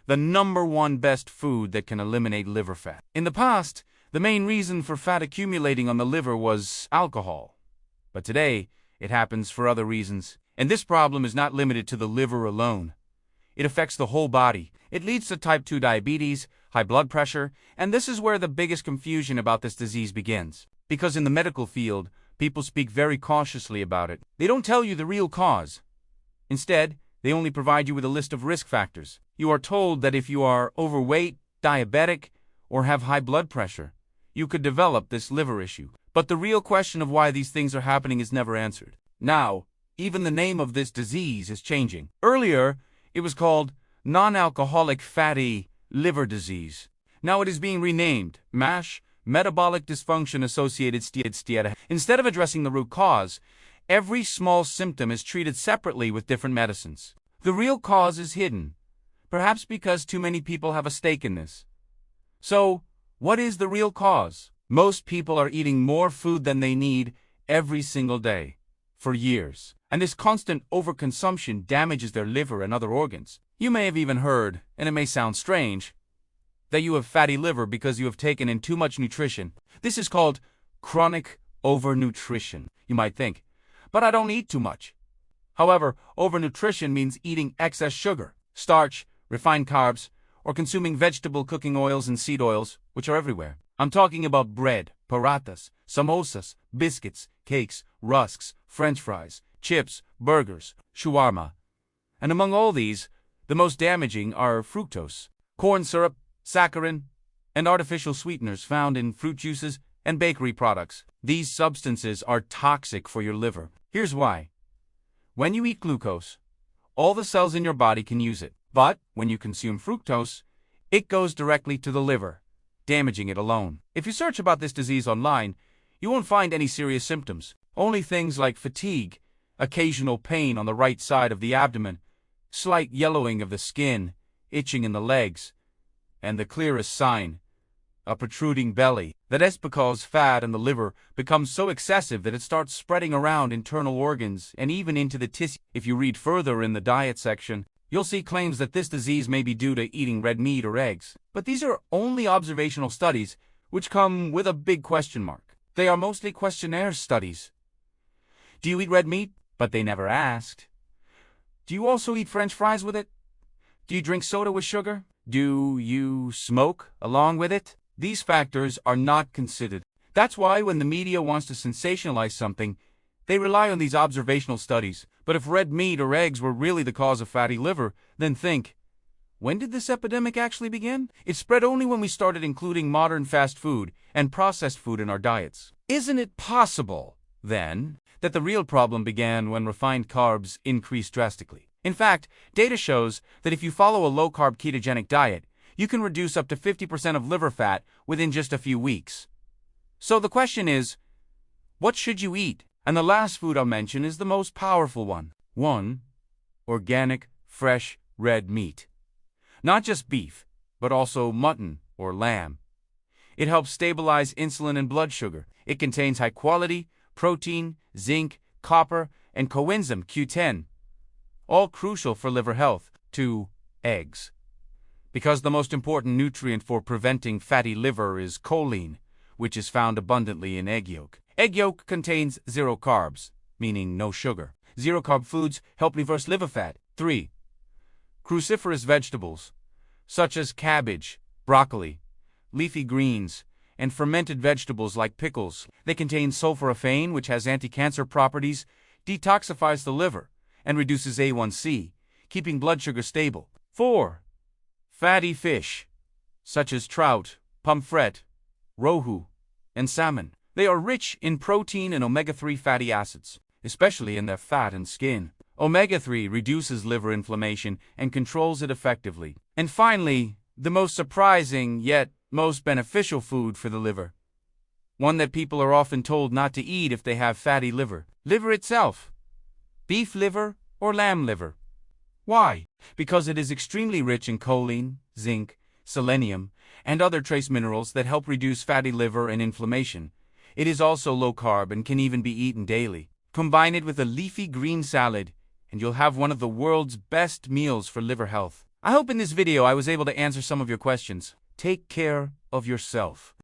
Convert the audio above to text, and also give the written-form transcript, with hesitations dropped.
the #1 best food that can eliminate liver fat. In the past, the main reason for fat accumulating on the liver was alcohol. But today, it happens for other reasons. And this problem is not limited to the liver alone. It affects the whole body. It leads to type 2 diabetes, high blood pressure, and this is where the biggest confusion about this disease begins. Because in the medical field, people speak very cautiously about it. They don't tell you the real cause. Instead, they only provide you with a list of risk factors. You are told that if you are overweight, diabetic, or have high blood pressure, you could develop this liver issue. But the real question of why these things are happening is never answered. Now, even the name of this disease is changing. Earlier, it was called non-alcoholic fatty liver disease. Now it is being renamed MASH, metabolic dysfunction associated steatohepatitis. Instead of addressing the root cause, every small symptom is treated separately with different medicines. The real cause is hidden, perhaps because too many people have a stake in this. So, what is the real cause? Most people are eating more food than they need every single day, for years. And this constant overconsumption damages their liver and other organs. You may have even heard, and it may sound strange, that you have fatty liver because you have taken in too much nutrition. This is called chronic overnutrition. You might think, but I don't eat too much. However, overnutrition means eating excess sugar, starch, refined carbs, or consuming vegetable cooking oils and seed oils, which are everywhere. I'm talking about bread, parathas, samosas, biscuits, cakes, rusks, French fries, chips, burgers, shawarma. And among all these, the most damaging are fructose, corn syrup, saccharin, and artificial sweeteners found in fruit juices and bakery products. These substances are toxic for your liver. Here's why. When you eat glucose, all the cells in your body can use it. But when you consume fructose, it goes directly to the liver, damaging it alone. If you search about this disease online, you won't find any serious symptoms. Only things like fatigue, occasional pain on the right side of the abdomen, slight yellowing of the skin, itching in the legs, and the clearest sign, a protruding belly. That is because fat in the liver becomes so excessive that it starts spreading around internal organs and even into the tissue. If you read further in the diet section, you'll see claims that this disease may be due to eating red meat or eggs. But these are only observational studies, which come with a big question mark. They are mostly questionnaire studies. Do you eat red meat? But they never asked. Do you also eat French fries with it? Do you drink soda with sugar? Do you smoke along with it? These factors are not considered. That's why when the media wants to sensationalize something, they rely on these observational studies. But if red meat or eggs were really the cause of fatty liver, then think, when did this epidemic actually begin? It spread only when we started including modern fast food and processed food in our diets. Isn't it possible, then, that the real problem began when refined carbs increased drastically? In fact, data shows that if you follow a low-carb ketogenic diet, you can reduce up to 50% of liver fat within just a few weeks. So the question is, what should you eat? And the last food I'll mention is the most powerful one. 1. Organic, fresh, red meat. Not just beef, but also mutton or lamb. It helps stabilize insulin and blood sugar. It contains high-quality protein, zinc, copper, and coenzyme Q10, all crucial for liver health. 2. Eggs. Because the most important nutrient for preventing fatty liver is choline, which is found abundantly in egg yolk. Egg yolk contains 0 carbs, meaning no sugar. 0-carb foods help reverse liver fat. 3. Cruciferous vegetables, such as cabbage, broccoli, leafy greens, and fermented vegetables like pickles. They contain sulforaphane, which has anti-cancer properties, detoxifies the liver, and reduces A1C, keeping blood sugar stable. 4. Fatty fish, such as trout, pomfret, rohu, and salmon. They are rich in protein and omega-3 fatty acids, especially in their fat and skin. Omega-3 reduces liver inflammation and controls it effectively. And finally, the most surprising yet most beneficial food for the liver. One that people are often told not to eat if they have fatty liver. Liver itself. Beef liver or lamb liver. Why? Because it is extremely rich in choline, zinc, selenium, and other trace minerals that help reduce fatty liver and inflammation. It is also low carb and can even be eaten daily. Combine it with a leafy green salad, and you'll have one of the world's best meals for liver health. I hope in this video I was able to answer some of your questions. Take care of yourself.